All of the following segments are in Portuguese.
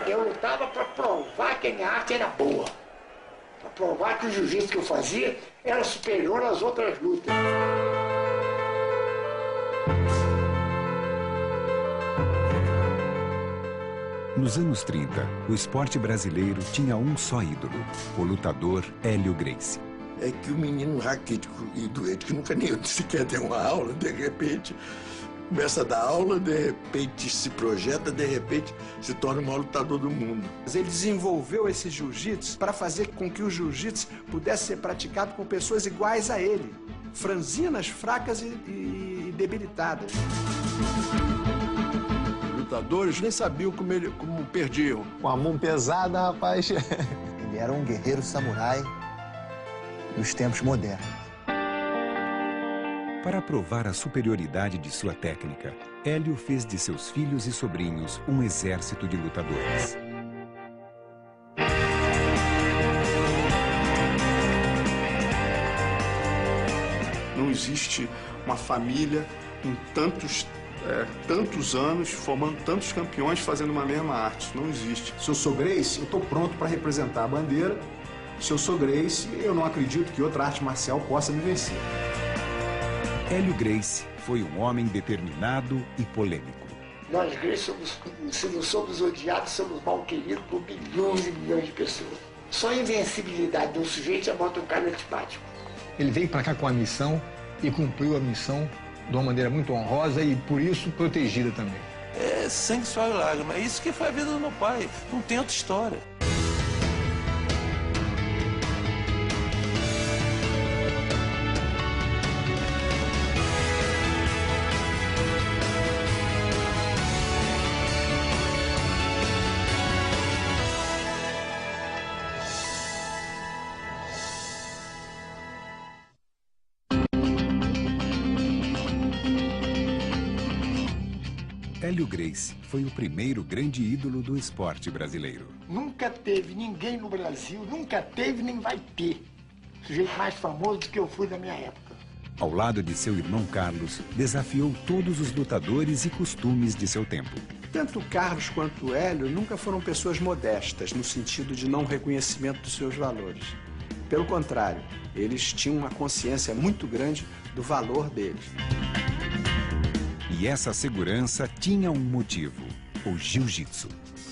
Eu lutava para provar que a minha arte era boa. Para provar que o jiu-jitsu que eu fazia era superior às outras lutas. Nos anos 30, o esporte brasileiro tinha um só ídolo, o lutador Hélio Gracie. É que o menino raquítico e doente, que nunca nem sequer deu uma aula, de repente começa a dar aula, de repente se projeta, de repente se torna o maior lutador do mundo. Ele desenvolveu esse jiu-jitsu para fazer com que o jiu-jitsu pudesse ser praticado por pessoas iguais a ele, franzinas, fracas e debilitadas. Os lutadores nem sabiam como perdiam. Com a mão pesada, rapaz. Ele era um guerreiro samurai dos tempos modernos. Para provar a superioridade de sua técnica, Hélio fez de seus filhos e sobrinhos um exército de lutadores. Não existe uma família com tantos anos, formando tantos campeões, fazendo uma mesma arte. Não existe. Se eu sou Gracie, eu estou pronto para representar a bandeira. Se eu sou Gracie, eu não acredito que outra arte marcial possa me vencer. Hélio Gracie foi um homem determinado e polêmico. Nós, Gracie, se não somos odiados, somos mal queridos por milhões e milhões de pessoas. Só a invencibilidade de um sujeito já bota um cara antipático. Ele veio para cá com a missão e cumpriu a missão de uma maneira muito honrosa e, por isso, protegida também. É sangue, suor e lágrima. É isso que foi a vida do meu pai. Não tem outra história. Hélio Gracie foi o primeiro grande ídolo do esporte brasileiro. Nunca teve ninguém no Brasil, nunca teve nem vai ter sujeito mais famoso do que eu fui na minha época. Ao lado de seu irmão Carlos, desafiou todos os lutadores e costumes de seu tempo. Tanto o Carlos quanto o Hélio nunca foram pessoas modestas, no sentido de não reconhecimento dos seus valores. Pelo contrário, eles tinham uma consciência muito grande do valor deles. E essa segurança tinha um motivo, o jiu-jitsu.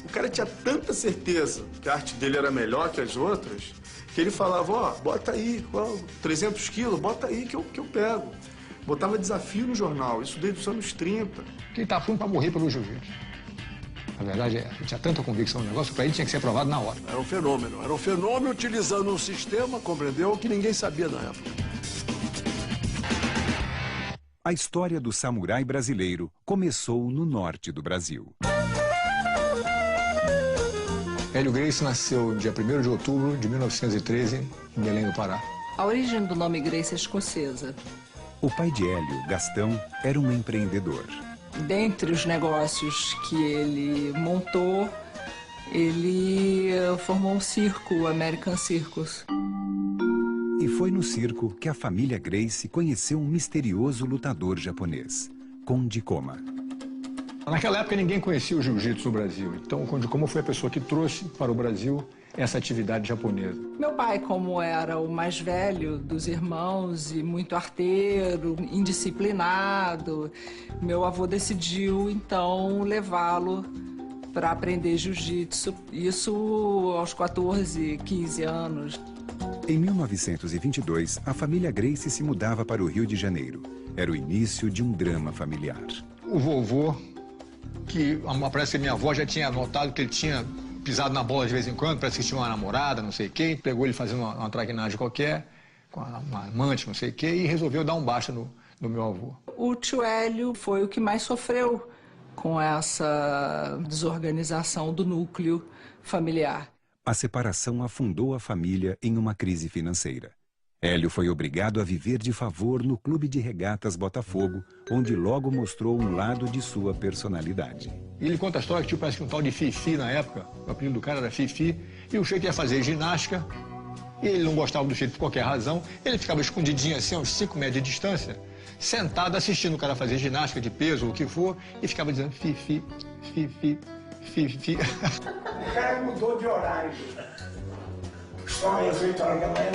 O cara tinha tanta certeza que a arte dele era melhor que as outras, que ele falava, ó, bota aí, 300 quilos, bota aí que eu pego. Botava desafio no jornal, isso desde os anos 30. Ele estava pronto para morrer pelo jiu-jitsu. Na verdade, ele tinha tanta convicção no negócio, para ele tinha que ser aprovado na hora. Era um fenômeno utilizando um sistema, compreendeu, que ninguém sabia na época. A história do samurai brasileiro começou no norte do Brasil. Hélio Gracie nasceu dia 1º de outubro de 1913, em Belém do Pará. A origem do nome Gracie é escocesa. O pai de Hélio, Gastão, era um empreendedor. Dentre os negócios que ele montou, ele formou um circo, o American Circus. E foi no circo que a família Gracie conheceu um misterioso lutador japonês, Konde Koma. Naquela época ninguém conhecia o jiu-jitsu no Brasil, então o Konde Koma foi a pessoa que trouxe para o Brasil essa atividade japonesa. Meu pai, como era o mais velho dos irmãos e muito arteiro, indisciplinado, meu avô decidiu então levá-lo para aprender jiu-jitsu, isso aos 14, 15 anos. Em 1922, a família Gracie se mudava para o Rio de Janeiro. Era o início de um drama familiar. O vovô, que parece que minha avó já tinha notado que ele tinha pisado na bola de vez em quando, parece que tinha uma namorada, não sei quem, pegou ele fazendo uma traquinagem qualquer, com uma amante, não sei quem, e resolveu dar um basta no meu avô. O tio Hélio foi o que mais sofreu com essa desorganização do núcleo familiar. A separação afundou a família em uma crise financeira. Hélio foi obrigado a viver de favor no Clube de Regatas Botafogo, onde logo mostrou um lado de sua personalidade. Ele conta a história que parece que um tal de Fifi na época, o apelido do cara era Fifi, e o Sheik ia fazer ginástica, e ele não gostava do Sheik por qualquer razão, ele ficava escondidinho assim, a uns 5 metros de distância, sentado assistindo o cara fazer ginástica de peso ou o que for, e ficava dizendo Fifi, Fifi. O cara mudou de horário. Só às 8 horas da manhã,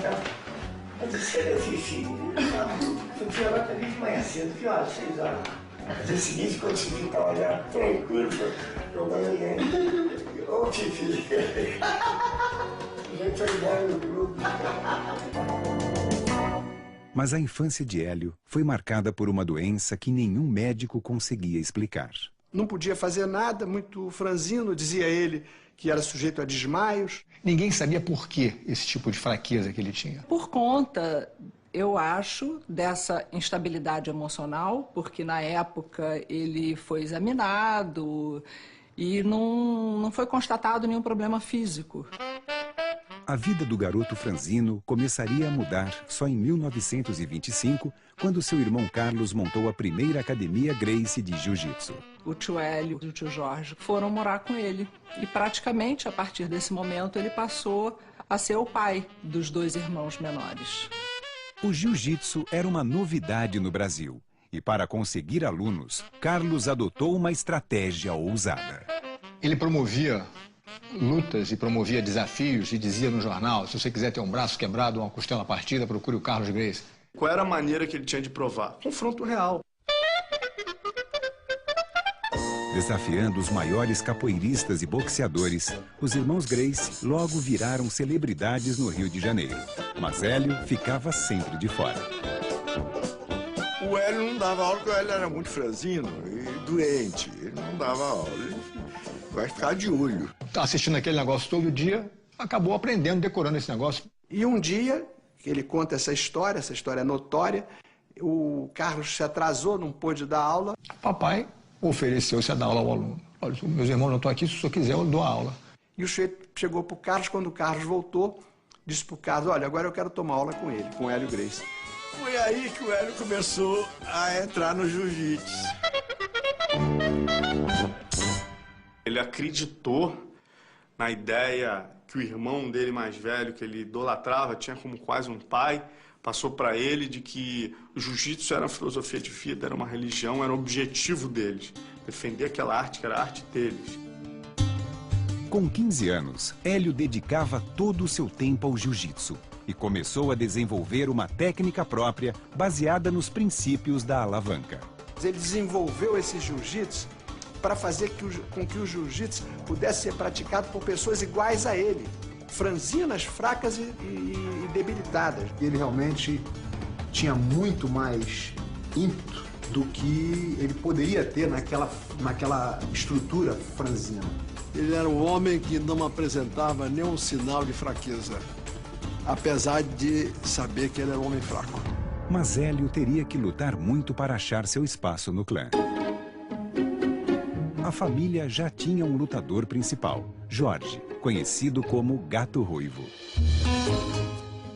eu disse, cadê Fifi? Fifi, ela tá ali de manhã cedo, que horas? 6 horas. No dia seguinte, quando Fifi tá olhando, tranquilo, eu falei, ô Fifi. A gente foi embora no grupo. Mas a infância de Hélio foi marcada por uma doença que nenhum médico conseguia explicar. Não podia fazer nada, muito franzino, dizia ele que era sujeito a desmaios. Ninguém sabia por que esse tipo de fraqueza que ele tinha. Por conta, eu acho, dessa instabilidade emocional, porque na época ele foi examinado e não foi constatado nenhum problema físico. A vida do garoto franzino começaria a mudar só em 1925, quando seu irmão Carlos montou a primeira academia Gracie de jiu-jitsu. O tio Hélio e o tio Jorge foram morar com ele. E praticamente, a partir desse momento, ele passou a ser o pai dos 2 irmãos menores. O jiu-jitsu era uma novidade no Brasil. E para conseguir alunos, Carlos adotou uma estratégia ousada. Ele promovia lutas e promovia desafios e dizia no jornal, se você quiser ter um braço quebrado ou uma costela partida, procure o Carlos Gracie. Qual era a maneira que ele tinha de provar? Confronto real. Desafiando os maiores capoeiristas e boxeadores, os irmãos Gracie logo viraram celebridades no Rio de Janeiro. Mas Hélio ficava sempre de fora. O Hélio não dava aula porque o Hélio era muito franzino e doente. Ele não dava aula. Ele vai ficar de olho. Tá assistindo aquele negócio todo dia, acabou aprendendo, decorando esse negócio. E um dia, ele conta essa história é notória, o Carlos se atrasou, não pôde dar aula. Papai ofereceu-se a dar aula ao aluno. Olha, meus irmãos não estão aqui, se o senhor quiser eu dou a aula. E o sujeito chegou para o Carlos, quando o Carlos voltou, disse para o Carlos, olha, agora eu quero tomar aula com ele, com o Hélio Gracie. Foi aí que o Hélio começou a entrar no jiu-jitsu. Ele acreditou na ideia que o irmão dele mais velho, que ele idolatrava, tinha como quase um pai, passou para ele de que o jiu-jitsu era uma filosofia de vida, era uma religião, era o objetivo deles. Defender aquela arte que era a arte deles. Com 15 anos, Hélio dedicava todo o seu tempo ao jiu-jitsu e começou a desenvolver uma técnica própria baseada nos princípios da alavanca. Ele desenvolveu esse jiu-jitsu para fazer com que o jiu-jitsu pudesse ser praticado por pessoas iguais a ele, franzinas, fracas e debilitadas. Ele realmente tinha muito mais ímpeto do que ele poderia ter naquela estrutura franzina. Ele era um homem que não apresentava nenhum sinal de fraqueza, apesar de saber que ele era um homem fraco. Mas Hélio teria que lutar muito para achar seu espaço no clã. A família já tinha um lutador principal, Jorge, conhecido como Gato Ruivo.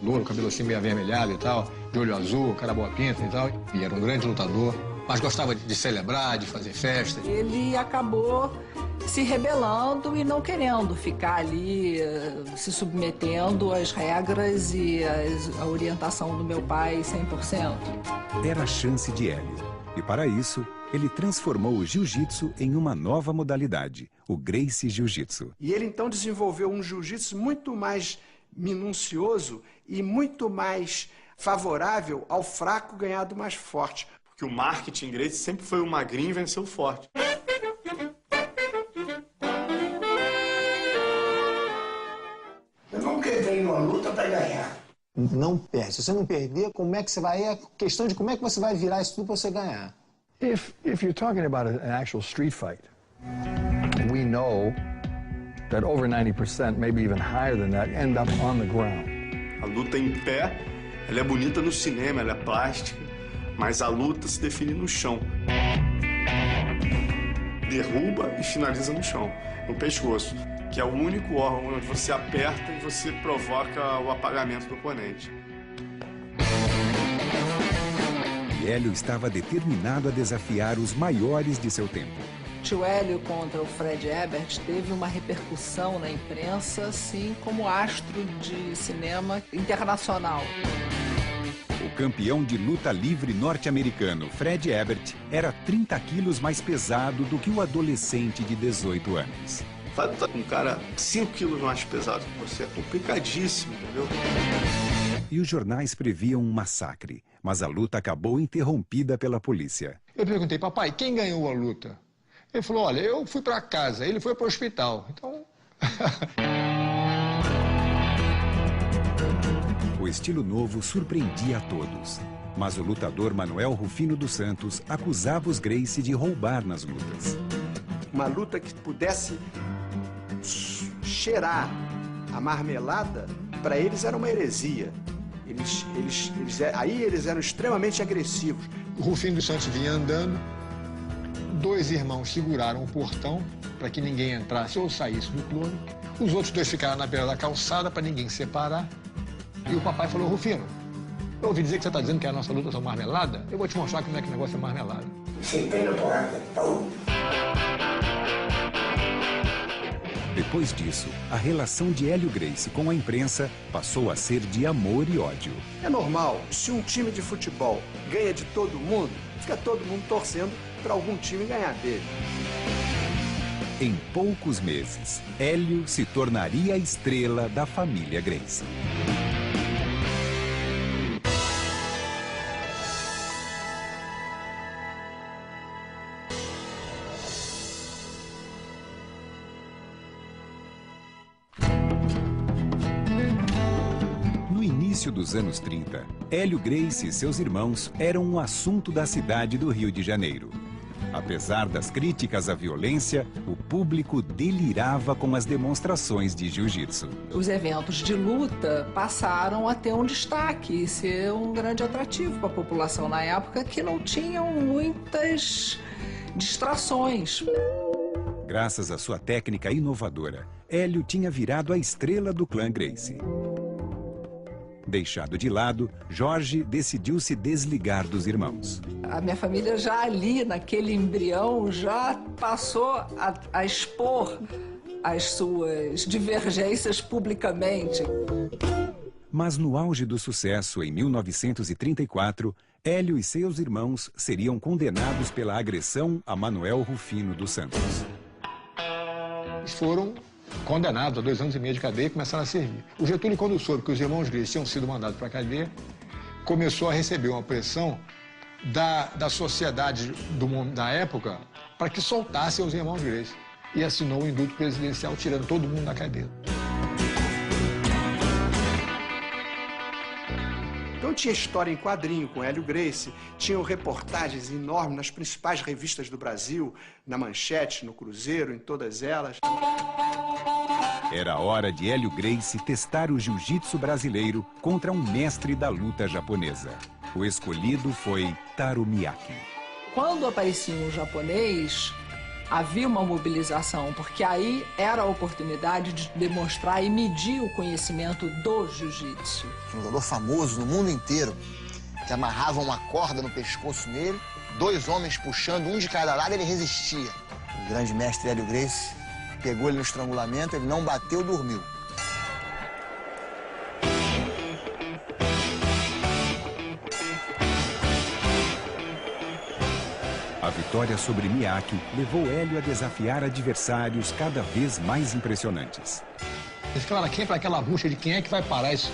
Louro, cabelo assim meio avermelhado e tal, de olho azul, cara boa pinta e tal. E era um grande lutador, mas gostava de celebrar, de fazer festa. Ele acabou se rebelando e não querendo ficar ali se submetendo às regras e à orientação do meu pai 100%. Era a chance de Hélio. E para isso, ele transformou o jiu-jitsu em uma nova modalidade, o Gracie Jiu-Jitsu. E ele então desenvolveu um jiu-jitsu muito mais minucioso e muito mais favorável ao fraco ganhar do mais forte. Porque o marketing Gracie sempre foi o magrinho venceu o forte. Eu nunca entrei numa luta para ganhar. Não perde. Se você não perder, como é que você vai... É questão de como é que você vai virar isso tudo para você ganhar. If you're talking about an actual street fight, we know that over 90%, maybe even higher than that, end up on the ground. A luta em pé, ela é bonita no cinema, ela é plástica, mas a luta se define no chão. Derruba e finaliza no chão, no pescoço, que é o único órgão onde você aperta e você provoca o apagamento do oponente. Hélio estava determinado a desafiar os maiores de seu tempo. Tio Hélio contra o Fred Ebert teve uma repercussão na imprensa, assim como astro de cinema internacional. O campeão de luta livre norte-americano Fred Ebert era 30 quilos mais pesado do que o adolescente de 18 anos. Tá com um cara 5 quilos mais pesado que você, é complicadíssimo, entendeu? E os jornais previam um massacre, mas a luta acabou interrompida pela polícia. Eu perguntei, papai, quem ganhou a luta? Ele falou, olha, eu fui para casa, ele foi para o hospital, então... O estilo novo surpreendia a todos, mas o lutador Manuel Rufino dos Santos acusava os Gracie de roubar nas lutas. Uma luta que pudesse cheirar a marmelada, para eles era uma heresia. Aí eles eram extremamente agressivos. O Rufino dos Santos vinha andando, 2 irmãos seguraram o portão para que ninguém entrasse ou saísse do clube. Os outros 2 ficaram na beira da calçada para ninguém separar. E o papai falou, Rufino, eu ouvi dizer que você está dizendo que a nossa luta é marmelada? Eu vou te mostrar como é que o negócio é marmelada. Depois disso, a relação de Hélio Gracie com a imprensa passou a ser de amor e ódio. É normal, se um time de futebol ganha de todo mundo, fica todo mundo torcendo para algum time ganhar dele. Em poucos meses, Hélio se tornaria a estrela da família Gracie. No início dos anos 30, Hélio Gracie e seus irmãos eram um assunto da cidade do Rio de Janeiro. Apesar das críticas à violência, o público delirava com as demonstrações de jiu-jitsu. Os eventos de luta passaram a ter um destaque e ser um grande atrativo para a população na época, que não tinham muitas distrações. Graças à sua técnica inovadora, Hélio tinha virado a estrela do clã Gracie. Deixado de lado, Jorge decidiu se desligar dos irmãos. A minha família já ali, naquele embrião, já passou a expor as suas divergências publicamente. Mas no auge do sucesso, em 1934, Hélio e seus irmãos seriam condenados pela agressão a Manuel Rufino dos Santos. Eles foram condenados a 2 anos e meio de cadeia e começaram a servir. O Getúlio, quando soube que os irmãos Gracie tinham sido mandados para a cadeia, começou a receber uma pressão da sociedade da época para que soltasse os irmãos Gracie. E assinou o indulto presidencial, tirando todo mundo da cadeia. Então tinha história em quadrinho com Hélio Gracie, tinham reportagens enormes nas principais revistas do Brasil, na Manchete, no Cruzeiro, em todas elas. Era a hora de Hélio Gracie testar o jiu-jitsu brasileiro contra um mestre da luta japonesa. O escolhido foi Taro Miyake. Quando aparecia um japonês, havia uma mobilização, porque aí era a oportunidade de demonstrar e medir o conhecimento do jiu-jitsu. Um lutador famoso no mundo inteiro, que amarrava uma corda no pescoço nele, 2 homens puxando, um de cada lado, ele resistia. O grande mestre Hélio Gracie pegou ele no estrangulamento, ele não bateu, dormiu. A vitória sobre Miyake levou Hélio a desafiar adversários cada vez mais impressionantes. Eles falaram, quem é para aquela bucha de quem é que vai parar esse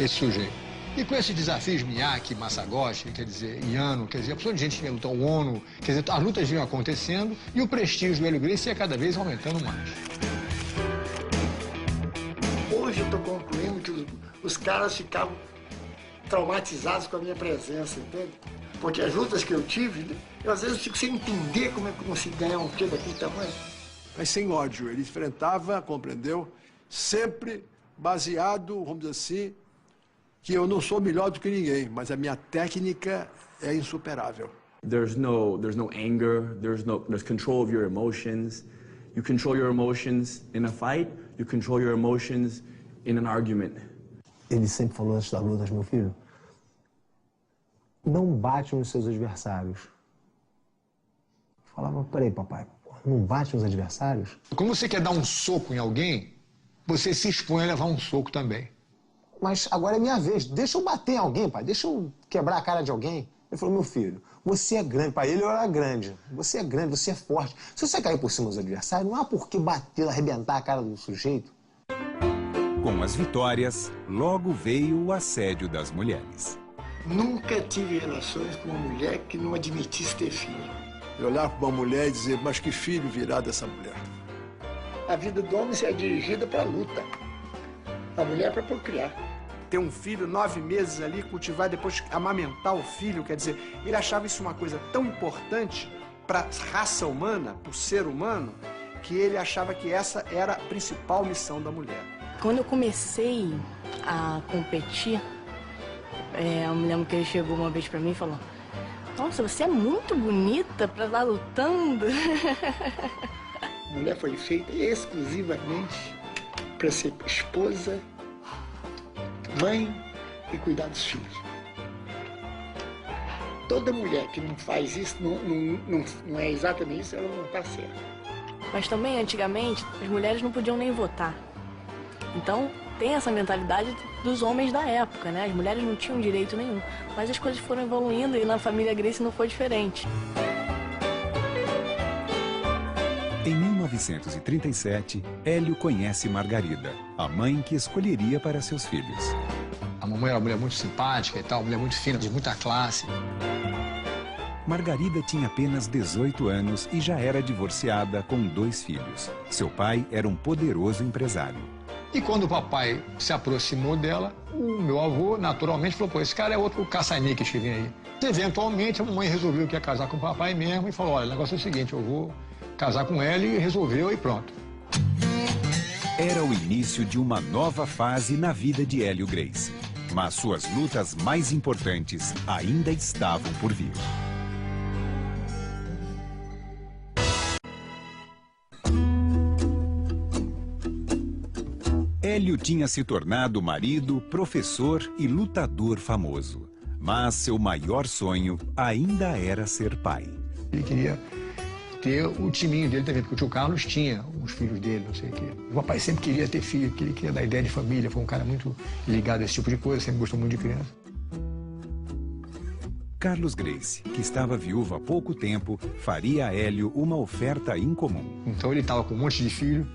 sujeito? E com esses desafios, Miyake, Masagoshi, quer dizer, Yano, quer dizer, a pessoa de gente que ia lutar, o Ono, quer dizer, as lutas vinham acontecendo e o prestígio do Hélio Gracie ia cada vez aumentando mais. Hoje eu estou concluindo que os caras ficavam traumatizados com a minha presença, entende? Porque as lutas que eu tive, eu às vezes fico sem entender como é que eu consigo ganhar um quê daquele tamanho. Mas sem ódio, ele enfrentava, compreendeu? Sempre baseado, vamos dizer assim, que eu não sou melhor do que ninguém, mas a minha técnica é insuperável. There's no anger, there's control of your emotions. You control your emotions in a fight, you control your emotions in an argument. Ele sempre falou antes das lutas, meu filho, não bate nos seus adversários. Eu falava, peraí, papai, não bate nos adversários? Quando você quer dar um soco em alguém, você se expõe a levar um soco também. mas agora é minha vez, deixa eu bater em alguém, pai, deixa eu quebrar a cara de alguém. Ele falou, meu filho, você é grande, pai, ele era grande, você é forte. Se você cair por cima dos adversários, não há por que bater, arrebentar a cara do sujeito. Com as vitórias, logo veio o assédio das mulheres. Nunca tive relações com uma mulher que não admitisse ter filho. Eu olhar para uma mulher e dizer, mas que filho virá dessa mulher? A vida do homem é dirigida para a luta. A mulher é para procriar. Ter um filho 9 meses ali, cultivar, depois amamentar o filho, quer dizer, ele achava isso uma coisa tão importante para a raça humana, para o ser humano, que ele achava que essa era a principal missão da mulher. Quando eu comecei a competir, eu me lembro que ele chegou uma vez para mim e falou, nossa, você é muito bonita para estar lutando. A mulher foi feita exclusivamente para ser esposa, mãe e cuidar dos filhos. Toda mulher que não faz isso, não é exatamente isso, ela não está certa. Mas também, antigamente, as mulheres não podiam nem votar. Então, tem essa mentalidade dos homens da época, né? As mulheres não tinham direito nenhum. Mas as coisas foram evoluindo e na família Gracie não foi diferente. Em 1937, Hélio conhece Margarida, a mãe que escolheria para seus filhos. A mamãe era uma mulher muito simpática e tal, uma mulher muito fina, de muita classe. Margarida tinha apenas 18 anos e já era divorciada com 2 filhos. Seu pai era um poderoso empresário. E quando o papai se aproximou dela, o meu avô naturalmente falou, pô, esse cara é outro caça-níqueis que vem aí. Eventualmente, a mamãe resolveu que ia casar com o papai mesmo e falou, olha, o negócio é o seguinte, eu vou casar com ela e resolveu e pronto. Era o início de uma nova fase na vida de Hélio Gracie. Mas suas lutas mais importantes ainda estavam por vir. Hélio tinha se tornado marido, professor e lutador famoso. Mas seu maior sonho ainda era ser pai. Ele queria ter o timinho dele também, porque o tio Carlos tinha os filhos dele, não sei o quê. O papai sempre queria ter filho, ele queria dar ideia de família, foi um cara muito ligado a esse tipo de coisa, sempre gostou muito de criança. Carlos Gracie, que estava viúvo há pouco tempo, faria a Hélio uma oferta incomum. Então ele estava com um monte de filho,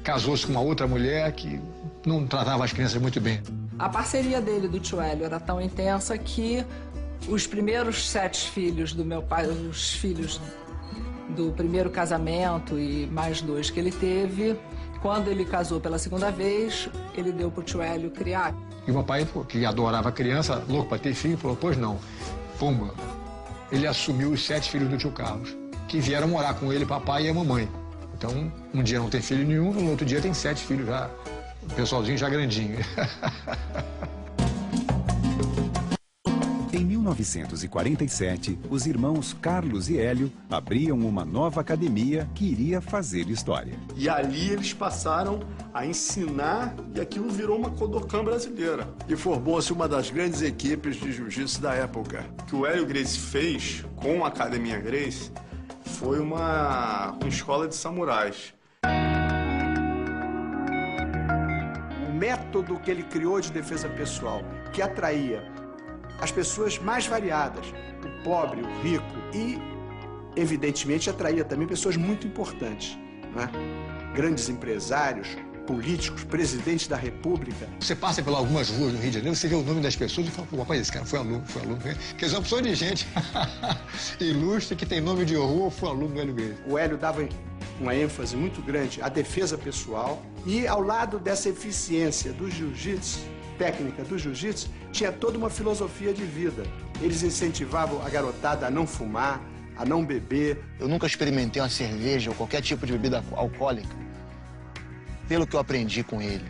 casou-se com uma outra mulher que não tratava as crianças muito bem. A parceria dele do tio Hélio era tão intensa que os primeiros 7 filhos do meu pai, os filhos do primeiro casamento e mais 2 que ele teve, quando ele casou pela segunda vez, ele deu pro tio Hélio criar. E o papai, que adorava a criança, louco para ter filho, falou, pois não, pumba. Ele assumiu os 7 filhos do tio Carlos, que vieram morar com ele, papai e a mamãe. Então, um dia não tem filho nenhum, no outro dia tem 7 filhos já, o pessoalzinho já grandinho. Em 1947, os irmãos Carlos e Hélio abriam uma nova academia que iria fazer história. E ali eles passaram a ensinar e aquilo virou uma Kodokan brasileira. E formou-se uma das grandes equipes de jiu-jitsu da época. O que o Hélio Gracie fez com a Academia Gracie foi uma escola de samurais. O método que ele criou de defesa pessoal, que atraía as pessoas mais variadas, o pobre, o rico, e, evidentemente, atraía também pessoas muito importantes, né? Grandes empresários, políticos, presidentes da República. Você passa por algumas ruas do Rio de Janeiro, você vê o nome das pessoas e fala, pô, rapaz, esse cara foi aluno. Porque eles são opções de gente ilustre que tem nome de horror, foi aluno do Hélio Gracie. O Hélio dava uma ênfase muito grande à defesa pessoal e, ao lado dessa eficiência do jiu-jitsu, técnica do jiu-jitsu, tinha toda uma filosofia de vida. Eles incentivavam a garotada a não fumar, a não beber. Eu nunca experimentei uma cerveja ou qualquer tipo de bebida alcoólica. Pelo que eu aprendi com ele,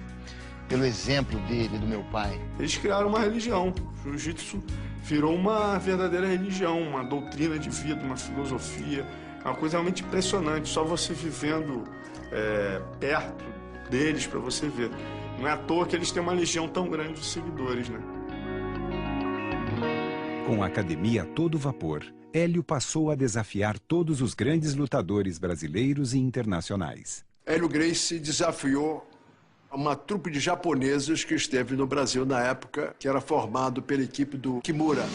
pelo exemplo dele, do meu pai. Eles criaram uma religião. O jiu-jitsu virou uma verdadeira religião, uma doutrina de vida, uma filosofia. É uma coisa realmente impressionante, só você vivendo perto deles para você ver. Não é à toa que eles têm uma legião tão grande de seguidores, né? Com a academia a todo vapor, Hélio passou a desafiar todos os grandes lutadores brasileiros e internacionais. Hélio Gracie desafiou Uma trupe de japoneses que esteve no Brasil na época, que era formado pela equipe do Kimura.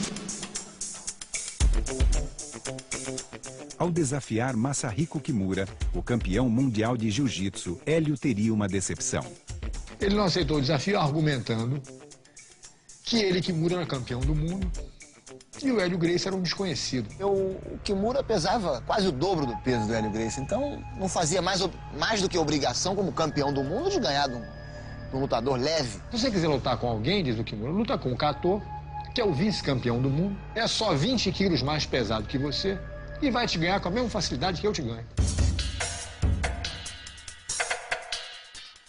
Ao desafiar Masahiko Kimura, o campeão mundial de jiu-jitsu, Hélio teria uma decepção. Ele não aceitou o desafio argumentando que ele, Kimura, era campeão do mundo e o Hélio Gracie era um desconhecido. O Kimura pesava quase o dobro do peso do Hélio Gracie, então não fazia mais do que obrigação como campeão do mundo de ganhar de um lutador leve. Se você quiser lutar com alguém, diz o Kimura, luta com o Kato, que é o vice-campeão do mundo, é só 20 quilos mais pesado que você e vai te ganhar com a mesma facilidade que eu te ganho.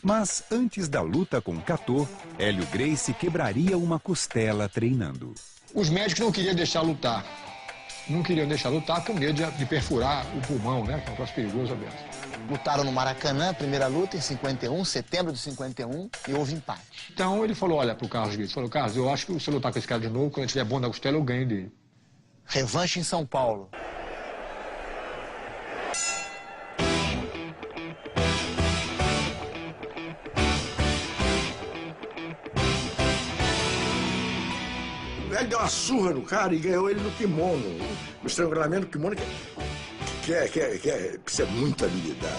Mas antes da luta com Kato, Hélio Gracie quebraria uma costela treinando. Os médicos não queriam deixar lutar. Não queriam deixar lutar com medo de perfurar o pulmão, né? Que é um troço perigoso aberto. Lutaram no Maracanã, primeira luta, em 51, setembro de 51, e houve empate. Então ele falou, olha pro Carlos Gracie, falou, Carlos, eu acho que se eu lutar com esse cara de novo, quando ele estiver bom na costela, eu ganho dele. Revanche em São Paulo. Ele deu uma surra no cara e ganhou ele no kimono. No estrangulamento do kimono, que precisa muita habilidade.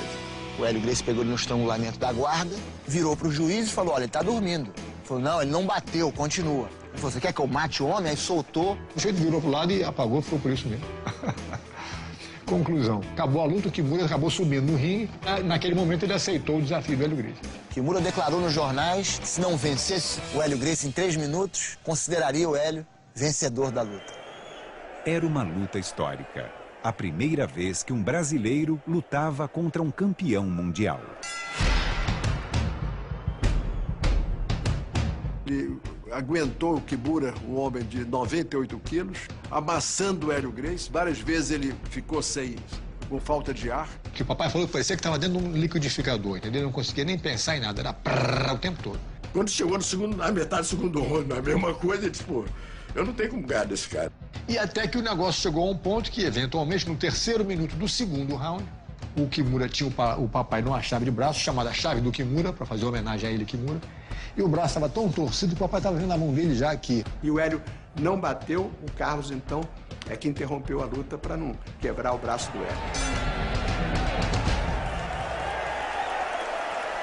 O Hélio Gracie pegou ele no estrangulamento da guarda, virou pro juiz e falou, olha, ele tá dormindo. Ele falou, não, ele não bateu, continua. Ele falou, você quer que eu mate o homem? Aí soltou. O sujeito virou pro lado e apagou, ficou por isso mesmo. Conclusão, acabou a luta, o Kimura acabou subindo no ringue. Naquele momento ele aceitou o desafio do Hélio Gracie. Kimura declarou nos jornais que se não vencesse o Hélio Gracie em 3 minutos, consideraria o Hélio vencedor da luta. Era uma luta histórica. A primeira vez que um brasileiro lutava contra um campeão mundial. Ele aguentou o Kimura, um homem de 98 quilos, amassando o Hélio Gracie. Várias vezes ele ficou com falta de ar. Que o papai falou que parecia que estava dentro de um liquidificador, entendeu? Não conseguia nem pensar em nada, era prrr, o tempo todo. Quando chegou na metade do segundo round, a mesma coisa, ele disse, pô, eu não tenho como ganhar desse cara. E até que o negócio chegou a um ponto que, eventualmente, no terceiro minuto do segundo round, o Kimura tinha o papai numa chave de braço, chamada chave do Kimura, para fazer homenagem a ele, Kimura. E o braço estava tão torcido que o papai estava vendo a mão dele já aqui. E o Hélio não bateu, o Carlos, então, é que interrompeu a luta para não quebrar o braço do Hélio.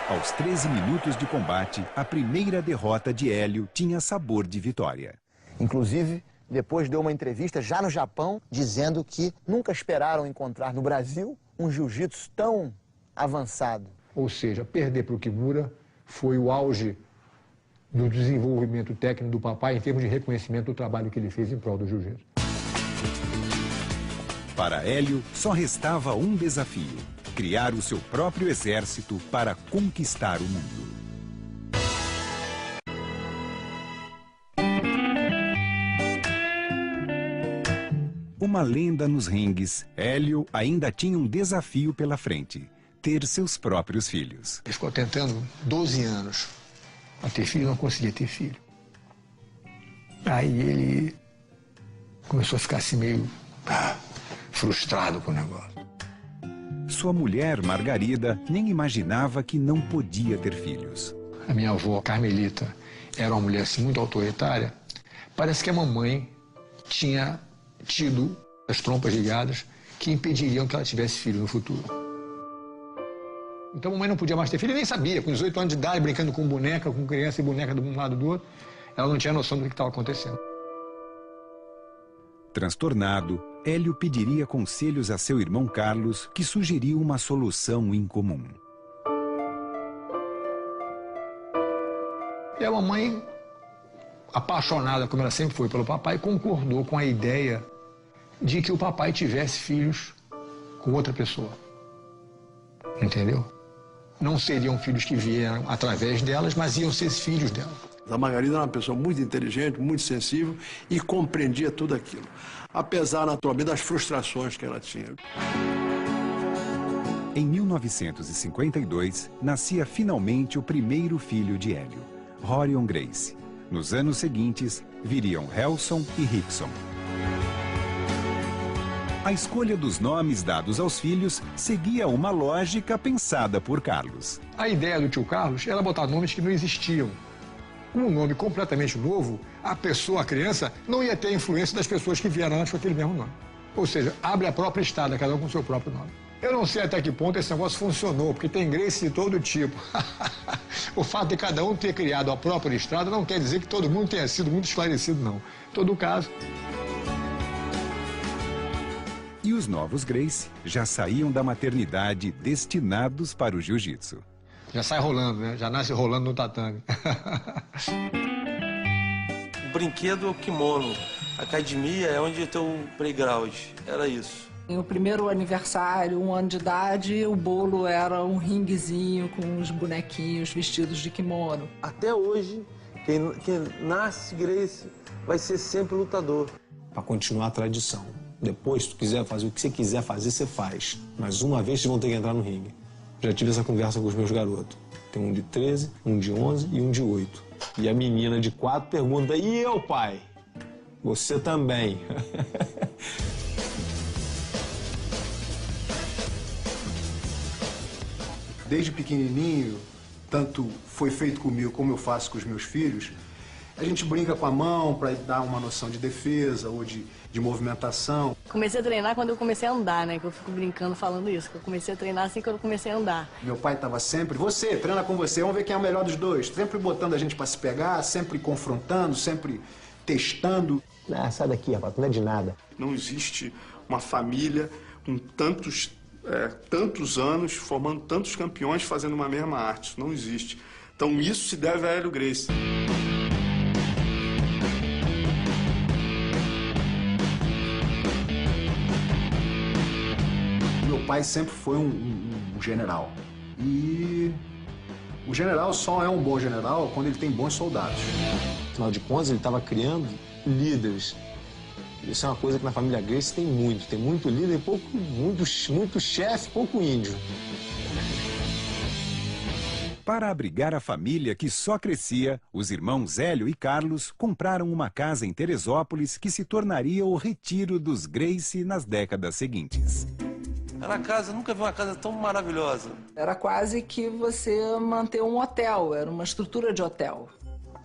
Aos 13 minutos de combate, a primeira derrota de Hélio tinha sabor de vitória. Inclusive, depois deu uma entrevista já no Japão, dizendo que nunca esperaram encontrar no Brasil um jiu-jitsu tão avançado. Ou seja, perder para o Kimura foi o auge do desenvolvimento técnico do papai em termos de reconhecimento do trabalho que ele fez em prol do jiu-jitsu. Para Hélio, só restava um desafio: criar o seu próprio exército para conquistar o mundo. Uma lenda nos ringues, Hélio ainda tinha um desafio pela frente: ter seus próprios filhos. Ele ficou tentando 12 anos a ter filho, não conseguia ter filho. Aí ele começou a ficar assim meio frustrado com o negócio. Sua mulher, Margarida, nem imaginava que não podia ter filhos. A minha avó, Carmelita, era uma mulher assim, muito autoritária. Parece que a mamãe tinha tido as trompas ligadas que impediriam que ela tivesse filho no futuro. Então a mamãe não podia mais ter filho e nem sabia. Com 18 anos de idade, brincando com boneca, com criança e boneca de um lado do outro, ela não tinha noção do que estava acontecendo. Transtornado, Hélio pediria conselhos a seu irmão Carlos, que sugeriu uma solução incomum. E a mamãe, apaixonada como ela sempre foi pelo papai, concordou com a ideia de que o papai tivesse filhos com outra pessoa. Entendeu? Não seriam filhos que vieram através delas, mas iam ser filhos dela. A Margarida era uma pessoa muito inteligente, muito sensível e compreendia tudo aquilo. Apesar, naturalmente, das frustrações que ela tinha. Em 1952, nascia finalmente o primeiro filho de Hélio, Rorion Gracie. Nos anos seguintes, viriam Helson e Rickson. A escolha dos nomes dados aos filhos seguia uma lógica pensada por Carlos. A ideia do tio Carlos era botar nomes que não existiam. Com um nome completamente novo, a criança, não ia ter a influência das pessoas que vieram antes com aquele mesmo nome. Ou seja, abre a própria estrada, cada um com o seu próprio nome. Eu não sei até que ponto esse negócio funcionou, porque tem Grace de todo tipo. O fato de cada um ter criado a própria estrada não quer dizer que todo mundo tenha sido muito esclarecido, não. Em todo caso... E os novos Grace já saíam da maternidade destinados para o jiu-jitsu. Já sai rolando, né? Já nasce rolando no tatame. O brinquedo é o kimono. A academia é onde tem o playground. Era isso. No primeiro aniversário, 1 ano de idade, o bolo era um ringuezinho com os bonequinhos vestidos de kimono. Até hoje, quem nasce Grace vai ser sempre lutador. Para continuar a tradição. Depois, se tu quiser fazer o que você quiser fazer, você faz. Mas uma vez vocês vão ter que entrar no ringue. Já tive essa conversa com os meus garotos. Tem um de 13, um de 11 e um de 8. E a menina de 4 pergunta, e eu, pai? Você também. Desde pequenininho, tanto foi feito comigo como eu faço com os meus filhos, a gente brinca com a mão para dar uma noção de defesa ou de movimentação. Comecei a treinar quando eu comecei a andar, né? Que eu fico brincando falando isso. Que eu comecei a treinar assim que eu comecei a andar. Meu pai estava sempre, você, treina com você, vamos ver quem é o melhor dos dois. Sempre botando a gente para se pegar, sempre confrontando, sempre testando. Ah, sai daqui, rapaz, não é de nada. Não existe uma família com tantos anos, formando tantos campeões, fazendo uma mesma arte. Isso não existe. Então isso se deve a Hélio Gracie. Meu pai sempre foi um general. E o general só é um bom general quando ele tem bons soldados. Afinal de contas, ele estava criando líderes. Isso é uma coisa que na família Gracie tem muito. Tem muito líder e muito chefe, pouco índio. Para abrigar a família que só crescia, os irmãos Hélio e Carlos compraram uma casa em Teresópolis que se tornaria o retiro dos Gracie nas décadas seguintes. Era casa, nunca vi uma casa tão maravilhosa. Era quase que você manter um hotel, era uma estrutura de hotel.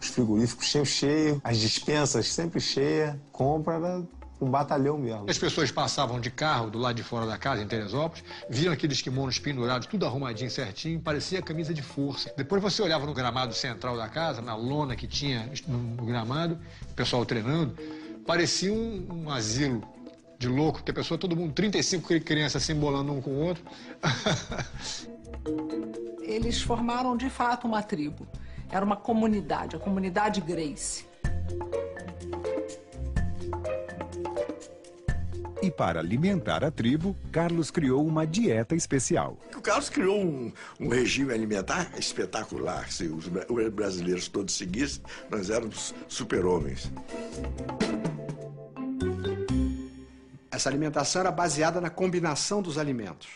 Os frigoríficos cheio, as dispensas sempre cheias, compra era um batalhão mesmo. As pessoas passavam de carro do lado de fora da casa, em Teresópolis, viam aqueles kimonos pendurados, tudo arrumadinho certinho, parecia camisa de força. Depois você olhava no gramado central da casa, na lona que tinha no gramado, o pessoal treinando, parecia um asilo de louco, porque a pessoa, todo mundo, 35 crianças se embolando um com o outro. Eles formaram, de fato, uma tribo. Era uma comunidade, a comunidade Gracie. E para alimentar a tribo, Carlos criou uma dieta especial. O Carlos criou um regime alimentar espetacular. Se os brasileiros todos seguissem, nós éramos super-homens. Essa alimentação era baseada na combinação dos alimentos,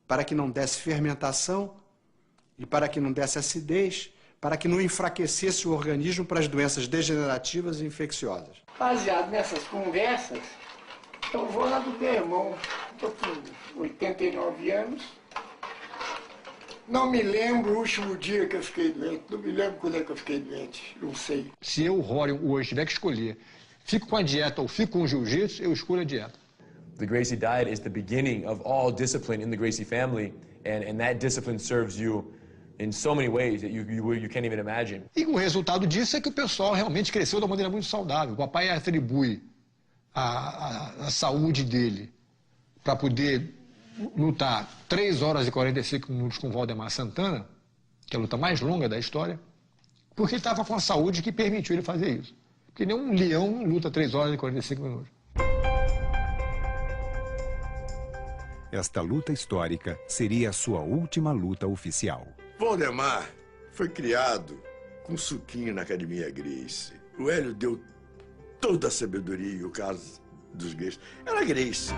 para que não desse fermentação e para que não desse acidez, para que não enfraquecesse o organismo para as doenças degenerativas e infecciosas. Baseado nessas conversas, eu vou lá do meu irmão, estou com 89 anos, não me lembro o último dia que eu fiquei doente, não me lembro quando é que eu fiquei doente, não sei. Se eu, Rório, hoje tiver que escolher, fico com a dieta ou fico com o jiu-jitsu, eu escolho a dieta. The Gracie diet is the beginning of all discipline in the Gracie family, and that discipline serves you in so many ways that you can't even imagine. E o resultado disso é que o pessoal realmente cresceu de uma maneira muito saudável. O papai atribui a saúde dele para poder lutar 3 horas e 45 minutos com o Valdemar Santana, que é a luta mais longa da história, porque ele estava com a saúde que permitiu ele fazer isso. Porque nenhum leão luta 3 horas e 45 minutos. Esta luta histórica seria a sua última luta oficial. Valdemar foi criado com suquinho na Academia Gracie. O Hélio deu toda a sabedoria e o caso dos Gracie era Gracie.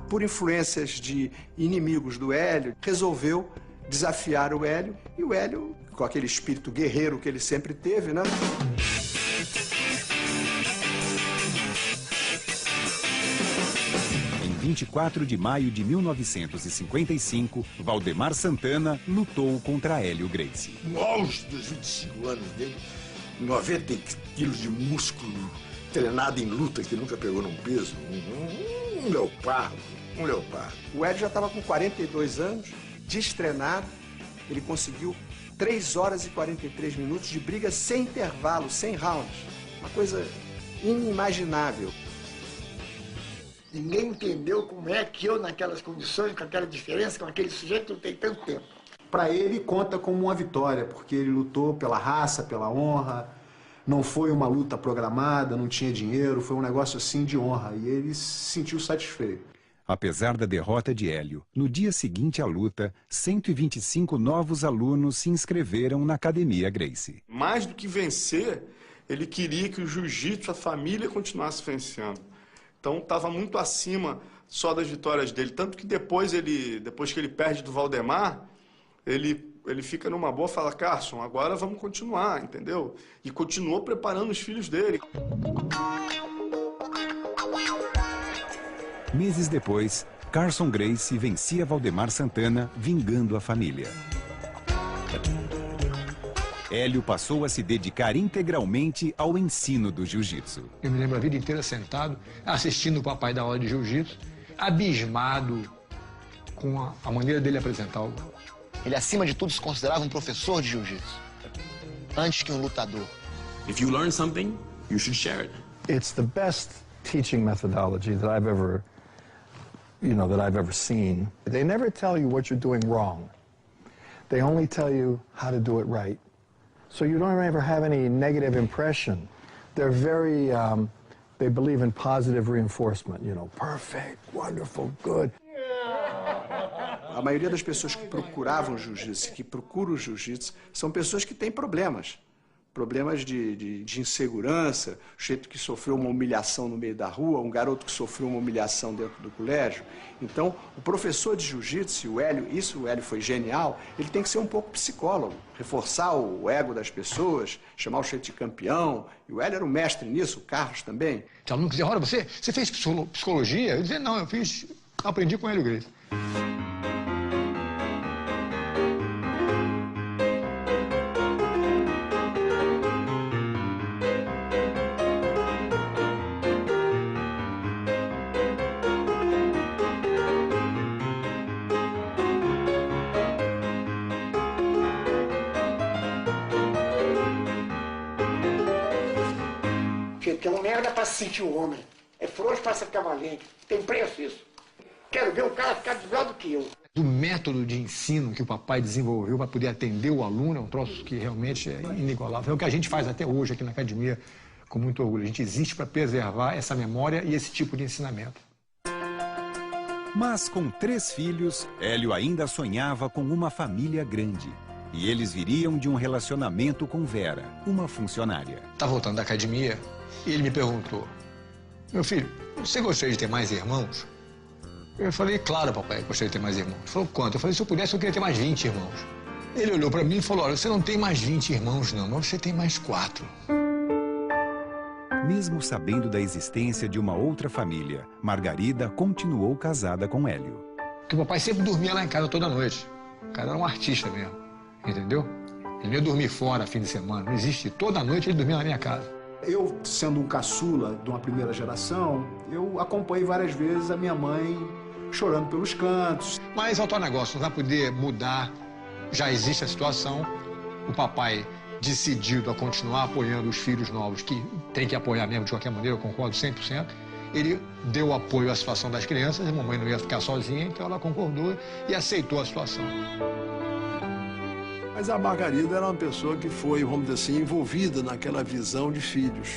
Por influências de inimigos do Hélio, resolveu desafiar o Hélio, e o Hélio, com aquele espírito guerreiro que ele sempre teve, né? 24 de maio de 1955, Valdemar Santana lutou contra Hélio Gracie. No auge dos 25 anos dele, 90 quilos de músculo, treinado em luta, que nunca pegou num peso, um leopardo. O Hélio já estava com 42 anos, destreinado, ele conseguiu 3 horas e 43 minutos de briga sem intervalo, sem rounds. Uma coisa inimaginável. Ninguém entendeu como é que eu, naquelas condições, com aquela diferença, com aquele sujeito, lutei tanto tempo. Para ele, conta como uma vitória, porque ele lutou pela raça, pela honra. Não foi uma luta programada, não tinha dinheiro, foi um negócio assim de honra. E ele se sentiu satisfeito. Apesar da derrota de Hélio, no dia seguinte à luta, 125 novos alunos se inscreveram na Academia Gracie. Mais do que vencer, ele queria que o jiu-jitsu, a família, continuasse vencendo. Então estava muito acima só das vitórias dele. Tanto que depois que ele perde do Valdemar, ele fica numa boa e fala, Carson, agora vamos continuar, entendeu? E continuou preparando os filhos dele. Meses depois, Carson Gracie vencia Valdemar Santana, vingando a família. Hélio passou a se dedicar integralmente ao ensino do jiu-jitsu. Eu me lembro a vida inteira sentado, assistindo o papai dar aula de jiu-jitsu, abismado com a maneira dele apresentar o... Ele, acima de tudo, se considerava um professor de jiu-jitsu, antes que um lutador. If you learn something, you should share it. It's the best teaching methodology that I've ever seen. They never tell you what you're doing wrong. They only tell you how to do it right. So you don't ever have any negative impression. They're very, they believe in positive reinforcement, perfect, wonderful, good. A maioria das pessoas que procuravam jiu-jitsu, que procuram o jiu-jitsu, são pessoas que têm problemas. Problemas de insegurança, o jeito que sofreu uma humilhação no meio da rua, um garoto que sofreu uma humilhação dentro do colégio. Então, o professor de jiu-jitsu, o Hélio foi genial, ele tem que ser um pouco psicólogo, reforçar o ego das pessoas, chamar o jeito de campeão. E o Hélio era um mestre nisso, o Carlos também. O aluno dizia, olha, você fez psicologia? Eu dizia, não, aprendi com o Hélio Gracie. Que é uma merda para se sentir um homem. É frouxo para ficar valente. Tem preço isso? Quero ver o cara ficar melhor do que eu. Do método de ensino que o papai desenvolveu para poder atender o aluno é um troço que realmente é inigualável. É o que a gente faz até hoje aqui na academia com muito orgulho. A gente existe para preservar essa memória e esse tipo de ensinamento. Mas com 3 filhos, Hélio ainda sonhava com uma família grande. E eles viriam de um relacionamento com Vera, uma funcionária. Tá voltando da academia e ele me perguntou, meu filho, você gostaria de ter mais irmãos? Eu falei, claro, papai, gostaria de ter mais irmãos. Ele falou, quanto? Eu falei, se eu pudesse, eu queria ter mais 20 irmãos. Ele olhou para mim e falou, olha, você não tem mais 20 irmãos, não, mas você tem mais 4. Mesmo sabendo da existência de uma outra família, Margarida continuou casada com Hélio. Porque o papai sempre dormia lá em casa toda noite. O cara era um artista mesmo, entendeu? Ele não ia dormir fora fim de semana, não existe. Toda noite ele dormia na minha casa. Eu, sendo um caçula de uma primeira geração, eu acompanhei várias vezes a minha mãe chorando pelos cantos. Mas é o tal negócio, não vai poder mudar, já existe a situação. O papai decidido a continuar apoiando os filhos novos, que tem que apoiar mesmo de qualquer maneira, eu concordo 100%. Ele deu apoio à situação das crianças, a mamãe não ia ficar sozinha, então ela concordou e aceitou a situação. Mas a Margarida era uma pessoa que foi, vamos dizer assim, envolvida naquela visão de filhos.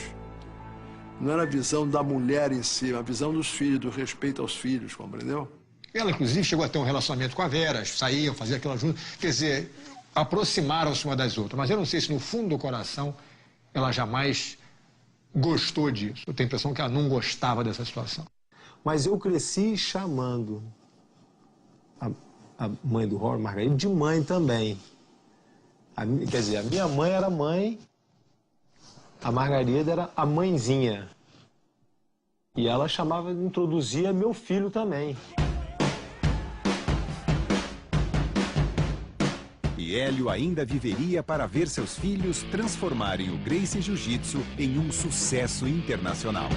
Não era a visão da mulher em si, a visão dos filhos, do respeito aos filhos, compreendeu? Ela, inclusive, chegou a ter um relacionamento com a Vera, saíam, faziam aquilo junto. Quer dizer, aproximaram-se uma das outras. Mas eu não sei se no fundo do coração ela jamais gostou disso. Eu tenho a impressão que ela não gostava dessa situação. Mas eu cresci chamando a mãe do Robert, Margarida, de mãe também. Quer dizer, a minha mãe era mãe, a Margarida era a mãezinha. E ela introduzia meu filho também. E Hélio ainda viveria para ver seus filhos transformarem o Gracie Jiu-Jitsu em um sucesso internacional.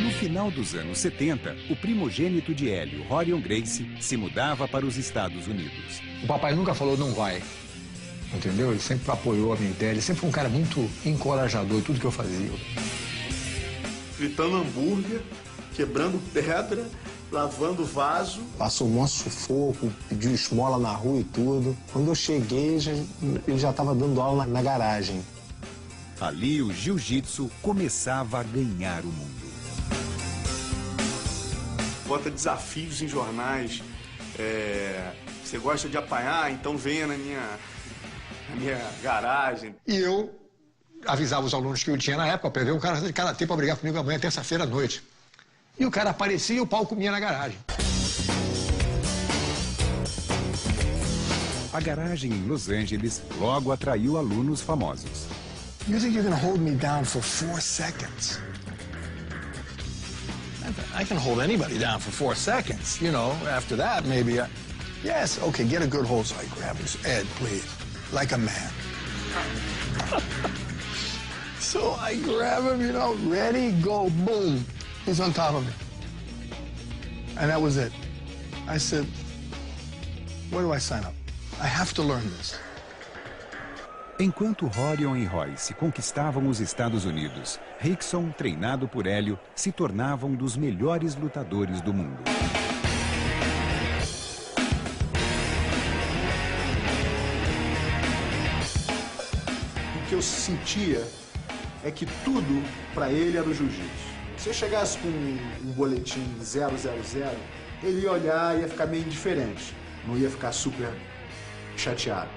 No final dos anos 70, o primogênito de Hélio, Rorion Gracie, se mudava para os Estados Unidos. O papai nunca falou não vai, entendeu? Ele sempre apoiou a minha ideia, ele sempre foi um cara muito encorajador em tudo que eu fazia. Fritando hambúrguer, quebrando pedra, lavando vaso. Passou um maior sufoco, pediu esmola na rua e tudo. Quando eu cheguei, ele já estava dando aula na garagem. Ali o jiu-jitsu começava a ganhar o mundo. Bota desafios em jornais. Você gosta de apanhar, então venha na minha garagem. E eu avisava os alunos que eu tinha na época para ver um cara de karatê para brigar comigo amanhã, terça-feira à noite. E o cara aparecia e o pau comia na garagem. A garagem em Los Angeles logo atraiu alunos famosos. You think you're going to hold me down for 4 seconds? I can hold anybody down for 4 seconds. You know, after that, maybe yes, okay, get a good hold. So I grab his Ed, please, like a man. So I grab him, you know, ready, go, boom. He's on top of me. And that was it. I said, where do I sign up? I have to learn this. Enquanto Rorion e Royce conquistavam os Estados Unidos, Rickson, treinado por Hélio, se tornava um dos melhores lutadores do mundo. O que eu sentia é que tudo para ele era o jiu-jitsu. Se eu chegasse com um boletim 000, ele ia olhar e ia ficar meio indiferente, não ia ficar super chateado.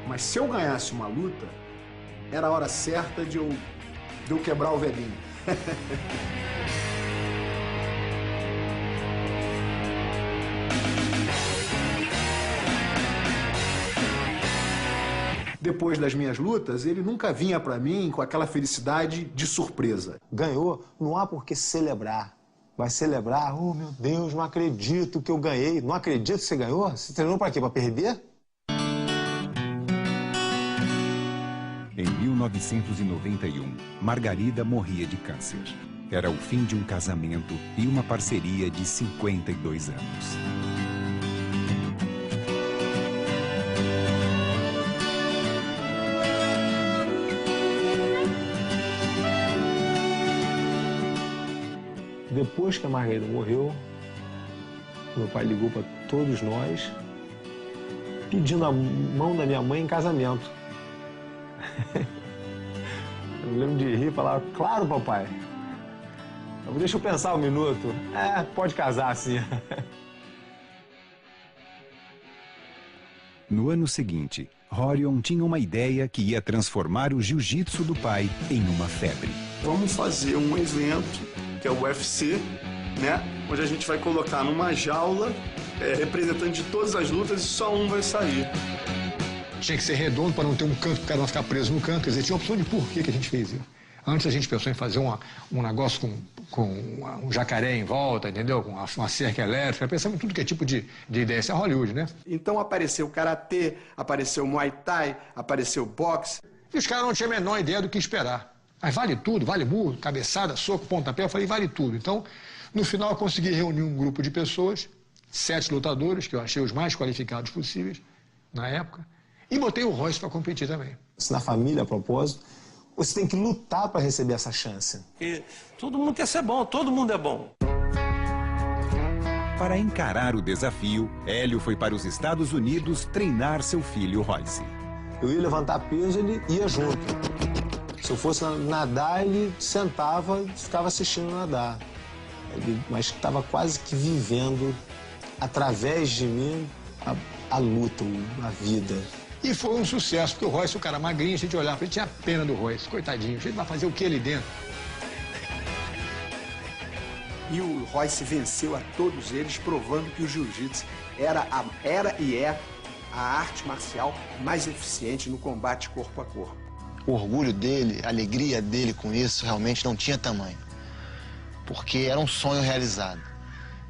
Mas se eu ganhasse uma luta, era a hora certa de eu quebrar o velhinho. Depois das minhas lutas, ele nunca vinha pra mim com aquela felicidade de surpresa. Ganhou, não há por que celebrar. Vai celebrar, oh meu Deus, não acredito que eu ganhei. Não acredito que você ganhou? Você treinou pra quê? Pra perder? Em 1991, Margarida morria de câncer. Era o fim de um casamento e uma parceria de 52 anos. Depois que a Margarida morreu, meu pai ligou para todos nós, pedindo a mão da minha mãe em casamento. Eu me lembro de rir e falar, claro, papai. Deixa eu pensar um minuto. Pode casar, sim. No ano seguinte, Rorion tinha uma ideia que ia transformar o jiu-jitsu do pai em uma febre. Vamos fazer um evento, que é o UFC, né? Onde a gente vai colocar numa jaula representante de todas as lutas e só um vai sair. Tinha que ser redondo para não ter um canto, para o cara não ficar preso no canto. Quer dizer, tinha opção de por que a gente fez isso. Antes a gente pensou em fazer um negócio com um jacaré em volta, entendeu? Com uma cerca elétrica. Pensamos em tudo que é tipo de ideia. Isso é Hollywood, né? Então apareceu karatê, apareceu muay thai, apareceu boxe. E os caras não tinham a menor ideia do que esperar. Mas vale tudo, vale murro, cabeçada, soco, pontapé. Eu falei, vale tudo. Então, no final eu consegui reunir um grupo de pessoas, 7 lutadores, que eu achei os mais qualificados possíveis na época. E botei o Royce para competir também. Se na família, a propósito, você tem que lutar para receber essa chance. Porque todo mundo quer ser bom, todo mundo é bom. Para encarar o desafio, Hélio foi para os Estados Unidos treinar seu filho Royce. Eu ia levantar peso, ele ia junto. Se eu fosse nadar, ele sentava e ficava assistindo nadar. Mas estava quase que vivendo, através de mim, a luta, a vida. E foi um sucesso, porque o Royce, o cara magrinho, a gente olhava para ele, tinha pena do Royce, coitadinho, a gente vai fazer o que ali dentro? E o Royce venceu a todos eles, provando que o jiu-jitsu era e é a arte marcial mais eficiente no combate corpo a corpo. O orgulho dele, a alegria dele com isso realmente não tinha tamanho. Porque era um sonho realizado,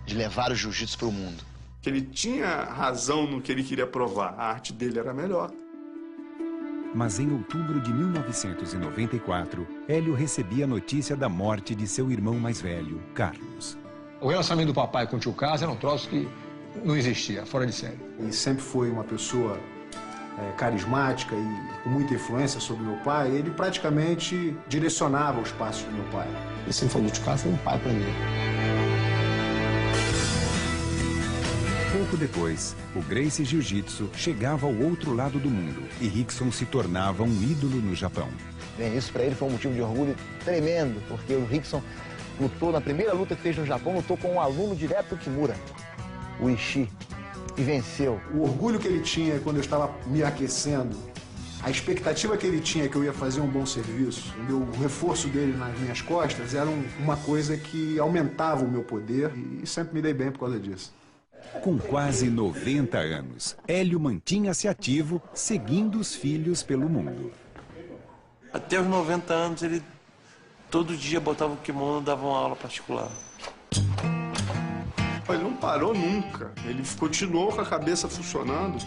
de levar o jiu-jitsu para o mundo. Ele tinha razão no que ele queria provar, a arte dele era melhor. Mas em outubro de 1994, Hélio recebia a notícia da morte de seu irmão mais velho, Carlos. O relacionamento do papai com o tio Carlos era um troço que não existia, fora de série. Ele sempre foi uma pessoa carismática e com muita influência sobre meu pai. Ele praticamente direcionava os passos do meu pai. Ele sempre falou, o tio Carlos foi um pai para mim. Pouco depois, o Gracie Jiu-Jitsu chegava ao outro lado do mundo e Rickson se tornava um ídolo no Japão. Bem, isso para ele foi um motivo de orgulho tremendo, porque o Rickson lutou, na primeira luta que fez no Japão, lutou com um aluno direto do Kimura, o Ishii, e venceu. O orgulho que ele tinha quando eu estava me aquecendo, a expectativa que ele tinha que eu ia fazer um bom serviço, o reforço dele nas minhas costas era uma coisa que aumentava o meu poder e sempre me dei bem por causa disso. Com quase 90 anos, Hélio mantinha-se ativo, seguindo os filhos pelo mundo. Até os 90 anos, ele todo dia botava o kimono e dava uma aula particular. Ele não parou nunca. Ele continuou com a cabeça funcionando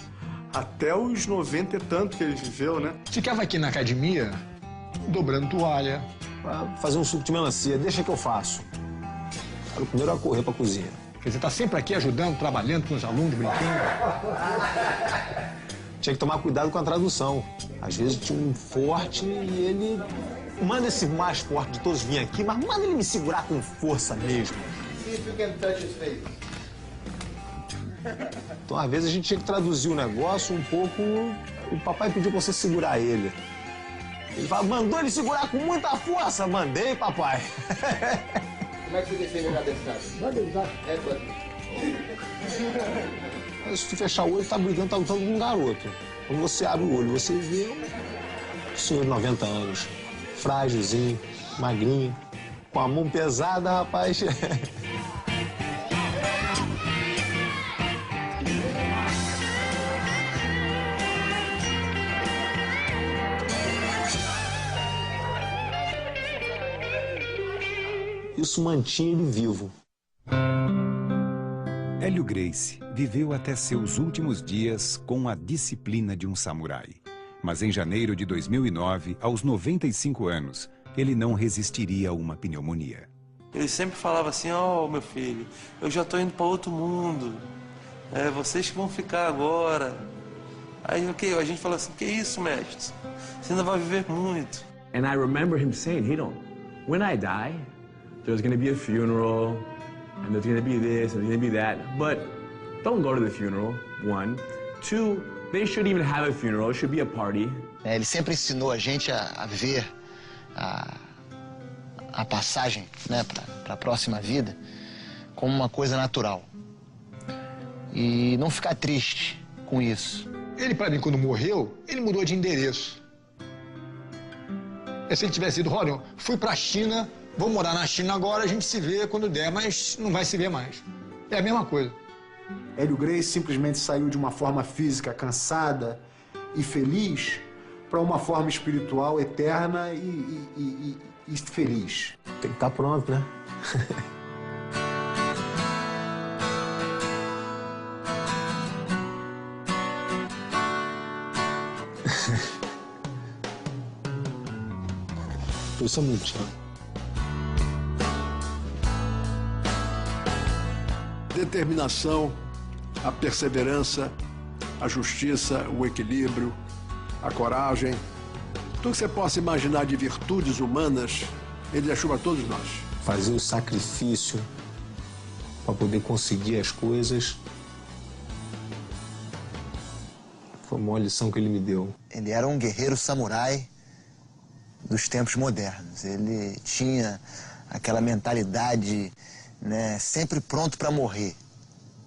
até os 90 e tanto que ele viveu, né? Ficava aqui na academia, dobrando toalha. Pra fazer um suco de melancia, deixa que eu faço. Era o primeiro a correr pra cozinha. Quer dizer, tá sempre aqui ajudando, trabalhando com os alunos, brincando. Tinha que tomar cuidado com a tradução. Às vezes tinha um forte e ele... Manda esse mais forte de todos vir aqui, mas manda ele me segurar com força mesmo. Então, às vezes, a gente tinha que traduzir o negócio um pouco... O papai pediu pra você segurar ele. Ele fala, mandou ele segurar com muita força? Mandei, papai. Como é que você defende a cabeçada? Manda ele, vai. Mas se tu fechar o olho, tá brigando, tá lutando com um garoto. Quando você abre o olho, você vê um senhor de 90 anos, frágilzinho, magrinho, com a mão pesada, rapaz. Isso mantinha ele vivo. Hélio Gracie viveu até seus últimos dias com a disciplina de um samurai. Mas em janeiro de 2009, aos 95 anos, ele não resistiria a uma pneumonia. Ele sempre falava assim, ó, meu filho, eu já tô indo para outro mundo. Vocês que vão ficar agora. Aí a gente falou assim, que isso, mestre? Você ainda vai viver muito. And I remember him saying, when I die, there's going to be a funeral, and there's going to be this, and there's going to be that, but don't go to the funeral, one. Two, they should even have a funeral, it should be a party. Ele sempre ensinou a gente a ver a passagem, né, para a próxima vida como uma coisa natural. E não ficar triste com isso. Ele, para mim, quando morreu, ele mudou de endereço. Se ele tivesse ido, olha, fui para a China, vou morar na China agora, a gente se vê quando der, mas não vai se ver mais. É a mesma coisa. Hélio Gracie simplesmente saiu de uma forma física cansada e feliz para uma forma espiritual eterna e feliz. Tem que estar pronto, né? Isso é muito chato. Determinação, a perseverança, a justiça, o equilíbrio, a coragem. Tudo que você possa imaginar de virtudes humanas, ele deixou para todos nós. Fazer o sacrifício para poder conseguir as coisas foi uma lição que ele me deu. Ele era um guerreiro samurai dos tempos modernos. Ele tinha aquela mentalidade, né, sempre pronto para morrer,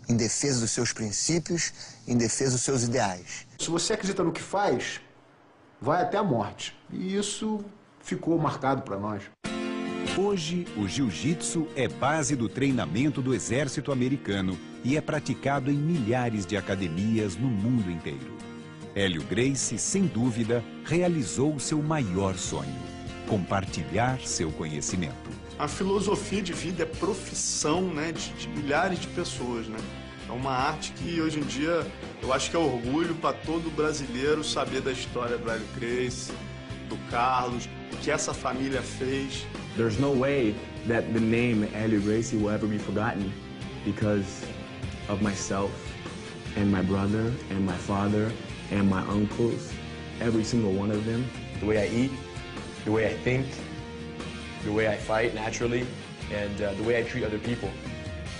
em defesa dos seus princípios, em defesa dos seus ideais. Se você acredita no que faz, vai até a morte. E isso ficou marcado para nós. Hoje, o jiu-jitsu é base do treinamento do exército americano e é praticado em milhares de academias no mundo inteiro. Hélio Gracie, sem dúvida, realizou seu maior sonho: compartilhar seu conhecimento. A filosofia de vida é profissão, né, de milhares de pessoas, né? É uma arte que hoje em dia eu acho que é orgulho para todo brasileiro saber da história do Hélio Gracie, do Carlos, o que essa família fez. There's no way that the name Hélio Gracie will ever be forgotten because of myself and my brother and my father and my uncles, every single one of them. The way I eat, the way I think, the way I fight naturally, and the way I treat other people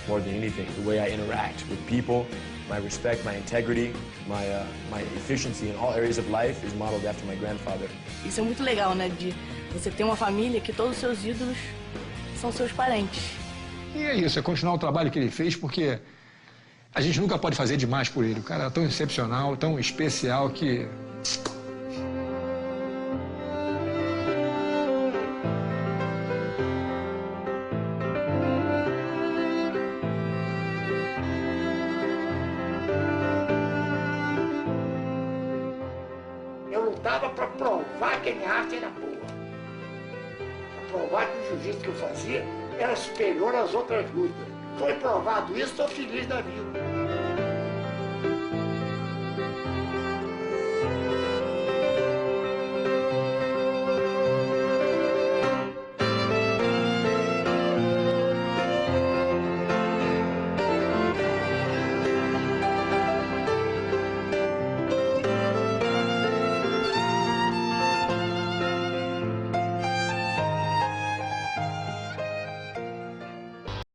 more than anything. The way I interact with people, my respect, my integrity, my efficiency in all areas of life is modeled after my grandfather. Isso é muito legal, né? De você ter uma família que todos os seus ídolos são seus parentes. E é isso, é continuar o trabalho que ele fez, porque a gente nunca pode fazer demais por ele. O cara é tão excepcional, tão especial que... Eu lutava para provar que a minha arte era boa. Para provar que o jiu-jitsu que eu fazia era superior às outras lutas. Foi provado isso, estou feliz da vida.